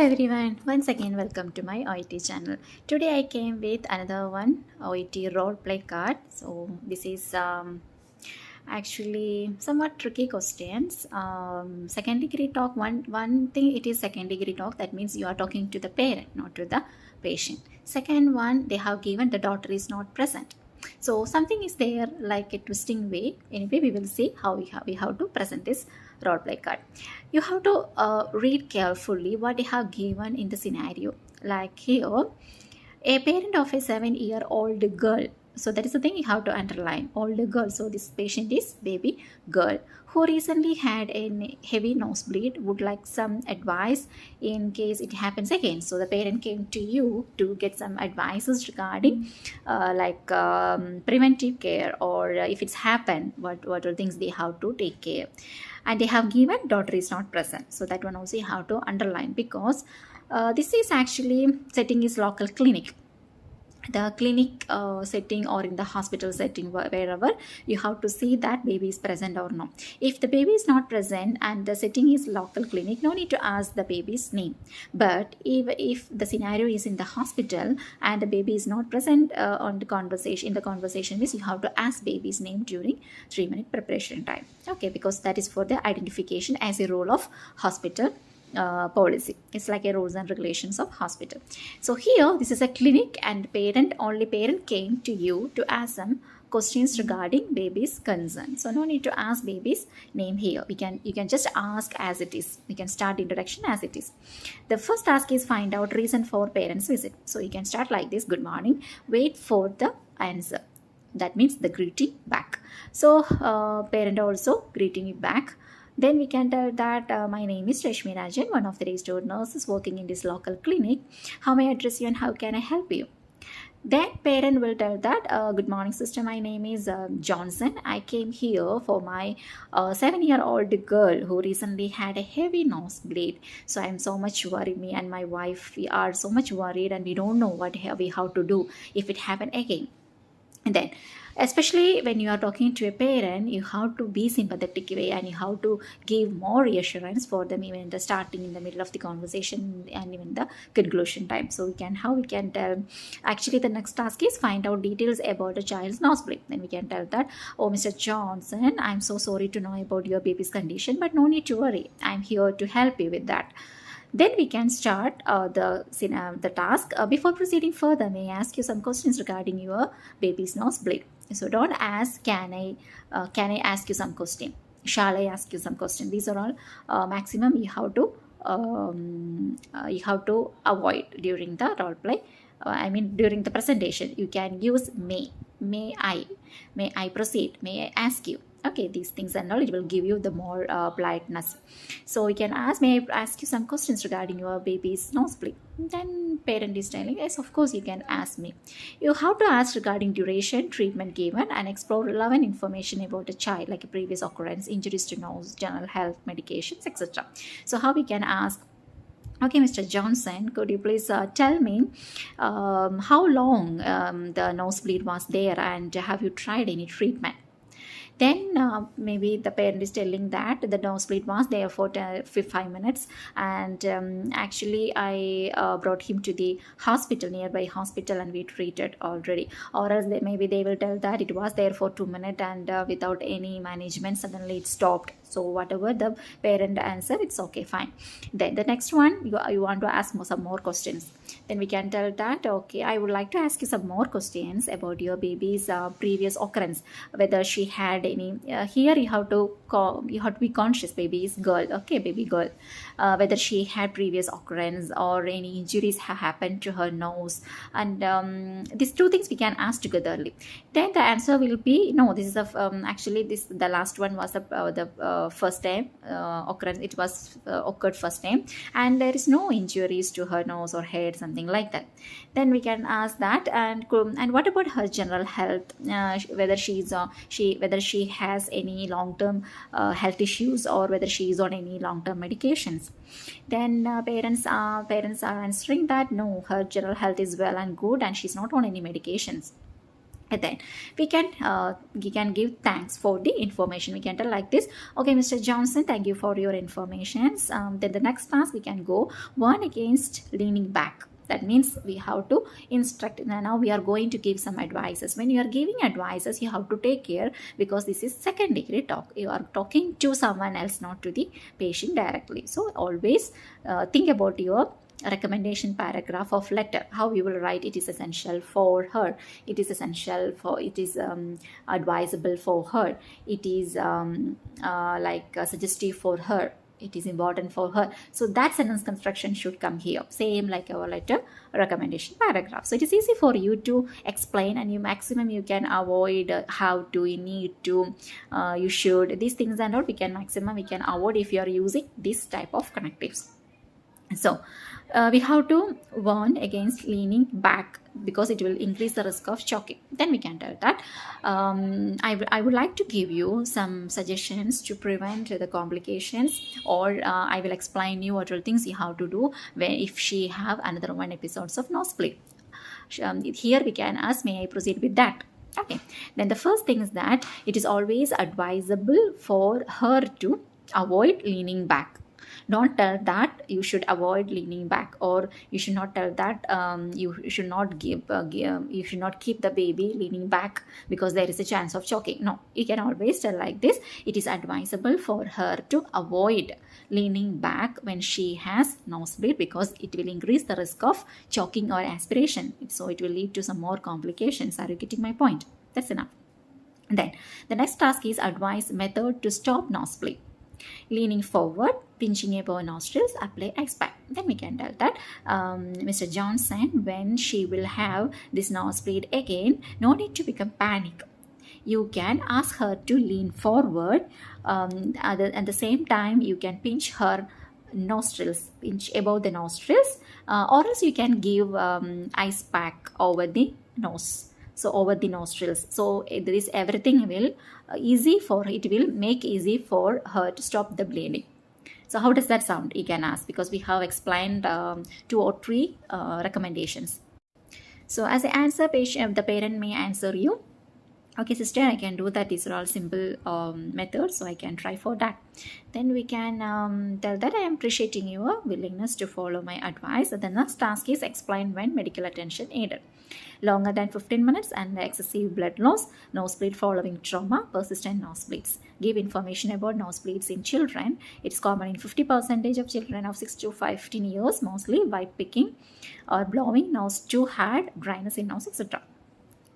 everyone, once again welcome to my Oet channel. Today I came with another one Oet role play card. So this is actually somewhat tricky questions. Second degree talk, one thing, it is second degree talk. That means you are talking to the parent, not to the patient. Second one, they have given the daughter is not present. So something is there like a twisting way. Anyway, we will see how we have to present this role play card. You have to read carefully what they have given in the scenario. Like here, a parent of a 7-year-old girl. So that is the thing you have to underline, older girl. So this patient is baby girl who recently had a heavy nosebleed, would like some advice in case it happens again. So the parent came to you to get some advices regarding preventive care, or if it's happened, what are things they have to take care. And they have given daughter is not present. So that one also you have to underline, because this is actually setting is local clinic, the clinic setting, or in the hospital setting, wherever you have to see that baby is present or not. If the baby is not present and the setting is local clinic, no need to ask the baby's name. But if the scenario is in the hospital and the baby is not present in the conversation means you have to ask baby's name during 3-minute preparation time. Okay, because that is for the identification as a role of hospital policy. It's like a rules and regulations of hospital. So here this is a clinic, and parent came to you to ask some questions regarding baby's concern. So no need to ask baby's name here. You can just ask as it is. We can start the introduction as it is. The first task is find out reason for parents visit. So you can start like this: good morning, wait for the answer. That means the greeting back. So parent also greeting you back. Then we can tell that my name is Rashmi Rajan, one of the registered nurses working in this local clinic. How may I address you and how can I help you? Then parent will tell that, good morning sister, my name is Johnson. I came here for my 7-year-old girl who recently had a heavy nosebleed. So I'm so much worried, me and my wife, we are so much worried and we don't know what we have to do if it happen again. And then, especially when you are talking to a parent, you have to be sympathetic way, and you have to give more reassurance for them, even in the starting, in the middle of the conversation, and even the conclusion time. So we can tell, actually the next task is find out details about the child's nosebleed. Then we can tell that, oh Mr. Johnson, I'm so sorry to know about your baby's condition, but no need to worry, I'm here to help you with that. Then we can start the task. Before proceeding further, may I ask you some questions regarding your baby's nosebleed? So don't ask, can I ask you some question? Shall I ask you some question? These are all maximum you have to avoid during the role play. During the presentation, you can use may I proceed, may I ask you. Okay, these things and all, it will give you the more politeness. So you can ask, may I ask you some questions regarding your baby's nosebleed? Then parent is telling, yes, of course you can ask me. You have to ask regarding duration, treatment given, and explore relevant information about the child, like a previous occurrence, injuries to nose, general health, medications, etc. So how we can ask, okay, Mr. Johnson, could you please tell me how long the nosebleed was there, and have you tried any treatment? Then maybe the parent is telling that the nosebleed was there for 5 minutes, and actually I brought him to the nearby hospital, and we treated already. Or else maybe they will tell that it was there for 2 minutes, and without any management suddenly it stopped. So whatever the parent answer, it's okay, fine. Then the next one, you want to ask some more questions. Then we can tell that, okay, I would like to ask you some more questions about your baby's previous occurrence, whether she had any. Here you have to be conscious, baby is girl, okay, baby girl, whether she had previous occurrence or any injuries have happened to her nose, and these two things we can ask togetherly. Then the answer will be no. This is the last one was the first time occurrence. It was occurred first time, and there is no injuries to her nose or head, something like that. Then we can ask that, and what about her general health, whether she has any long-term health issues, or whether she is on any long-term medications. Then parents are answering that no, her general health is well and good, and she's not on any medications. And then we can give thanks for the information. We can tell like this: okay, Mr. Johnson, thank you for your informations. Then the next task we can go warn against leaning back. That means we have to instruct. Now we are going to give some advices. When you are giving advices, you have to take care, because this is second degree talk. You are talking to someone else, not to the patient directly. So always think about your recommendation paragraph of letter, how you will write. It is essential for her, it is essential for, it is advisable for her, it is suggestive for her, it is important for her. So that sentence construction should come here, same like our letter recommendation paragraph. So it is easy for you to explain, and you maximum you can avoid how to, you need to, you should, these things and all we can avoid if you are using this type of connectives. So we have to warn against leaning back, because it will increase the risk of choking. Then we can tell that I would like to give you some suggestions to prevent the complications, or I will explain you what all things you have to do when, if she have another 1 episodes of nosebleed. Here we can ask, may I proceed with that? Okay, then the first thing is that it is always advisable for her to avoid leaning back. Don't tell that you should avoid leaning back, or you should not tell that you should not you should not keep the baby leaning back because there is a chance of choking. No, you can always tell like this: it is advisable for her to avoid leaning back when she has nosebleed, because it will increase the risk of choking or aspiration. So it will lead to some more complications. Are you getting my point? That's enough. Then the next task is advise method to stop nosebleed. Leaning forward, pinching above nostrils, apply ice pack. Then we can tell that Mr. Johnson, when she will have this nosebleed again, no need to become panic. You can ask her to lean forward. At the same time, you can pinch her nostrils, pinch above the nostrils, or else you can give ice pack over the nose. So over the nostrils. So this everything will it will make easy for her to stop the bleeding. So how does that sound? You can ask, because we have explained 2 or 3 recommendations. So as an answer, the parent may answer you, okay sister, I can do that. These are all simple methods, so I can try for that. Then we can tell that I am appreciating your willingness to follow my advice. The next task is explain when medical attention needed. Longer than 15 minutes and excessive blood loss, nosebleed following trauma, persistent nosebleeds. Give information about nosebleeds in children. It's common in 50% of children of 6 to 15 years, mostly by picking or blowing, nose too hard, dryness in nose, etc.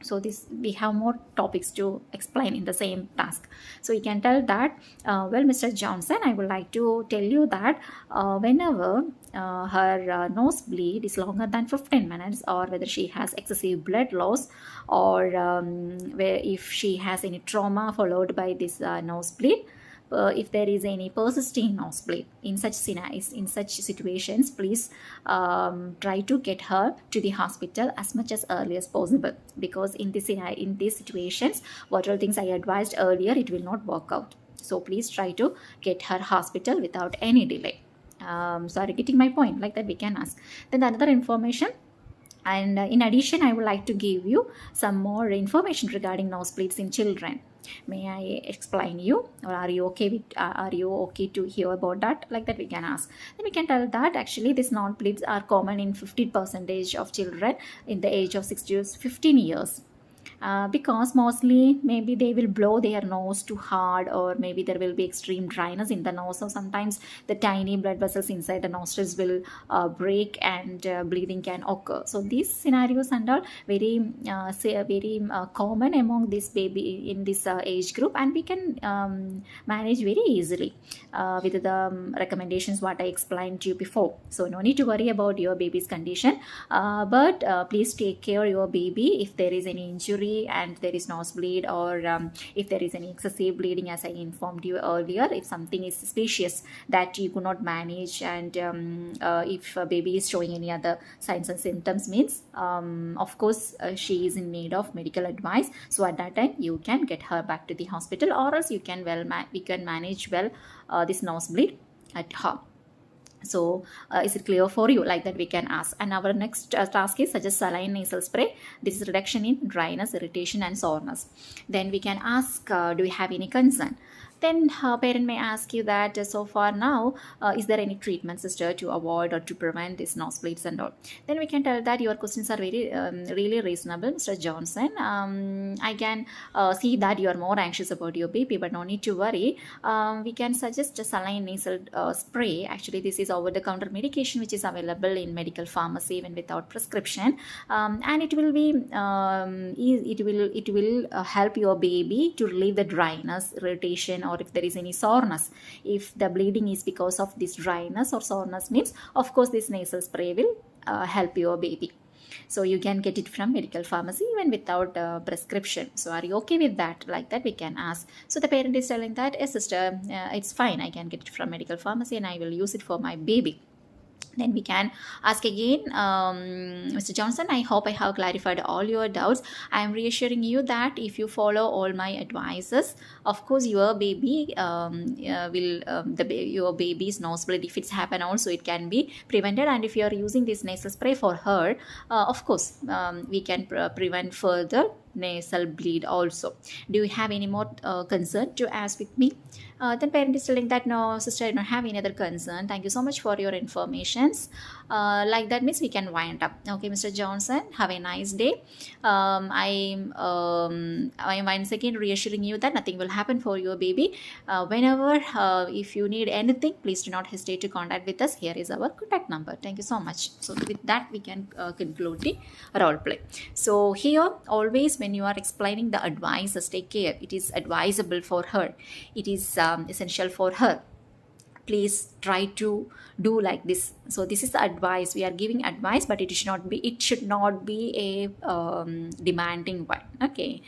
So this, we have more topics to explain in the same task. So you can tell that, well, Mr. Johnson, I would like to tell you that whenever her nosebleed is longer than 15 minutes, or whether she has excessive blood loss, or where if she has any trauma followed by this nosebleed, if there is any persisting nosebleed in such scenarios, in such situations, please try to get her to the hospital as much as early as possible, because in these situations, what all things I advised earlier, it will not work out. So please try to get her hospital without any delay. So are you getting my point? Like that we can ask. Then the another information, and in addition, I would like to give you some more information regarding nosebleeds in children. May I explain you, or are you okay to hear about that? Like that we can ask. Then we can tell that actually these nosebleeds are common in 50% of children in the age of 6 to 15 years. Because mostly maybe they will blow their nose too hard, or maybe there will be extreme dryness in the nose, or sometimes the tiny blood vessels inside the nostrils will break and bleeding can occur. So these scenarios and all very common among this baby in this age group, and we can manage very easily with the recommendations what I explained to you before. So no need to worry about your baby's condition, but please take care of your baby if there is any injury and there is nosebleed, or if there is any excessive bleeding, as I informed you earlier. If something is suspicious that you could not manage, and if a baby is showing any other signs and symptoms, means of course she is in need of medical advice. So at that time you can get her back to the hospital, or else you can we can manage well this nosebleed at home. So is it clear for you? Like that we can ask. And our next task is suggest saline nasal spray. This is reduction in dryness, irritation and soreness. Then we can ask, do you have any concern? Then parent may ask you that so far now, is there any treatment, sister, to avoid or to prevent these nosebleeds and all? Then we can tell that your questions are very really reasonable, Mr. Johnson. I can see that you are more anxious about your baby, but no need to worry. We can suggest a saline nasal spray. Actually, this is over-the-counter medication which is available in medical pharmacy even without prescription, and it will be it will help your baby to relieve the dryness, irritation, or if there is any soreness. If the bleeding is because of this dryness or soreness means, of course, this nasal spray will help your baby. So you can get it from medical pharmacy even without prescription. So are you okay with that? Like that we can ask. So the parent is telling that, yes sister, it's fine, I can get it from medical pharmacy and I will use it for my baby. Then we can ask again, Mr. Johnson, I hope I have clarified all your doubts. I am reassuring you that if you follow all my advices, of course your baby your baby's nosebleed, if it's happened also, it can be prevented. And if you are using this nasal spray for her, of course we can prevent further nasal bleed also. Do you have any more concern to ask with me? Then parent is telling that, no sister, I don't have any other concern, thank you so much for your informations. Like that means we can wind up. Okay, Mr. Johnson, have a nice day. I'm once again reassuring you that nothing will happen for your baby. Whenever if you need anything, please do not hesitate to contact with us. Here is our contact number. Thank you so much. So with that we can conclude the role play. So here always when you are explaining the advices, take care, it is advisable for her, it is essential for her. Please try to do like this. So this is the advice, we are giving advice, but it should not be a demanding one. Okay,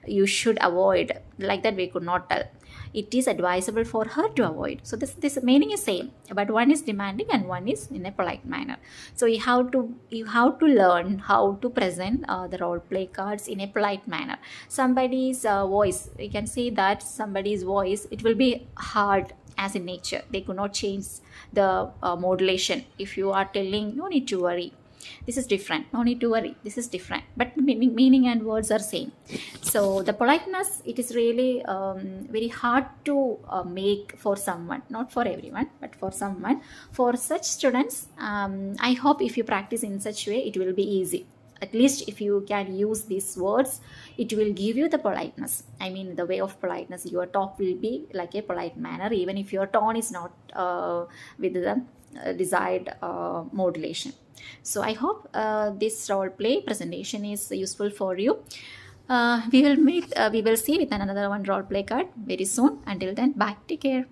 you should avoid, like that we could not tell. It is advisable for her to avoid. So this meaning is same, but one is demanding and one is in a polite manner. So you have to learn how to present the role play cards in a polite manner. Somebody's voice, we can say that somebody's voice, it will be hard as in nature, they could not change the modulation. If you are telling, no need to worry, this is different, no need to worry, this is different, but meaning and words are same. So the politeness, it is really very hard to make for someone, not for everyone, but for someone. For such students, I hope if you practice in such way, it will be easy. At least if you can use these words, it will give you the politeness. I mean, the way of politeness, your talk will be like a polite manner, even if your tone is not with the desired modulation. So I hope this role play presentation is useful for you. We will see with another one role play card very soon. Until then, bye, take care.